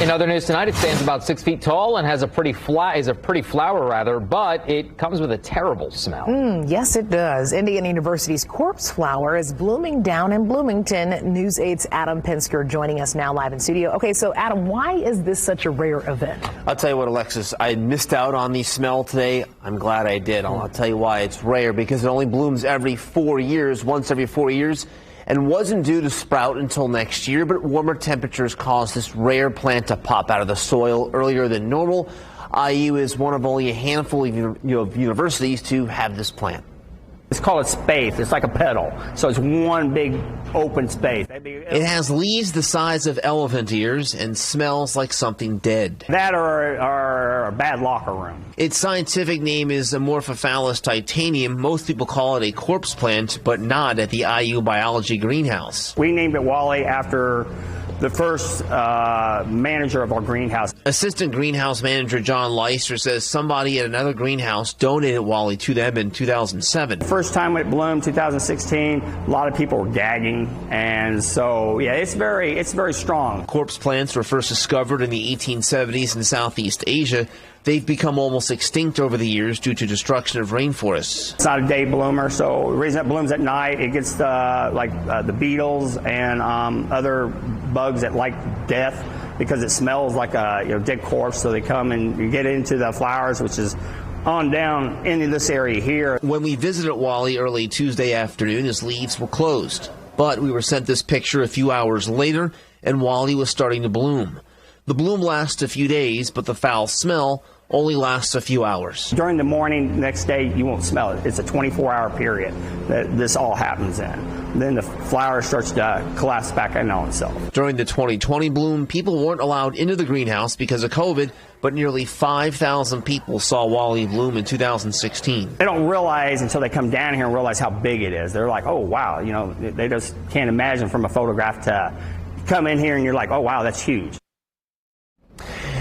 In other news tonight, it stands about 6 feet tall and has a pretty flower, but it comes with a terrible smell. Yes, it does. Indiana University's corpse flower is blooming down in Bloomington. News 8's Adam Pinsker joining us now live in studio. Okay, so Adam, why is this such a rare event? I'll tell you what, Alexis, I missed out on the smell today. I'm glad I did. I'll tell you why. It's rare because it only blooms every 4 years, once every 4 years. And wasn't due to sprout until next year, but warmer temperatures caused this rare plant to pop out of the soil earlier than normal. IU is one of only a handful of universities to have this plant. It's called a spathe. It's like a petal. So it's one big open space. It has leaves the size of elephant ears and smells like something dead. That or a bad locker room. Its scientific name is Amorphophallus titanium. Most people call it a corpse plant, but not at the IU biology greenhouse. We named it Wally after the first manager of our greenhouse. Assistant greenhouse manager John Leister says somebody at another greenhouse donated Wally to them in 2007. First time it bloomed, 2016, a lot of people were gagging, and so yeah, it's very strong. Corpse plants were first discovered in the 1870s in Southeast Asia. They've become almost extinct over the years due to destruction of rainforests. It's not a day bloomer, so the reason it blooms at night, it gets the beetles and other bugs that like death because it smells like a dead corpse. So they come and you get into the flowers, which is on down into this area here. When we visited Wally early Tuesday afternoon, his leaves were closed. But we were sent this picture a few hours later, and Wally was starting to bloom. The bloom lasts a few days, but the foul smell only lasts a few hours. During the morning, next day, you won't smell it. It's a 24-hour period that this all happens in. Then the flower starts to collapse back in on itself. During the 2020 bloom, people weren't allowed into the greenhouse because of COVID, but nearly 5,000 people saw Wally bloom in 2016. They don't realize until they come down here and realize how big it is. They're like, oh, wow, they just can't imagine from a photograph to come in here and you're like, oh, wow, that's huge.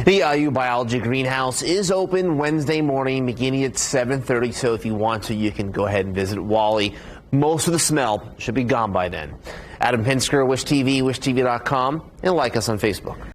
The IU Biology Greenhouse is open Wednesday morning beginning at 7:30, so if you want to, you can go ahead and visit Wally. Most of the smell should be gone by then. Adam Pinsker, Wish TV, wishtv.com, and like us on Facebook.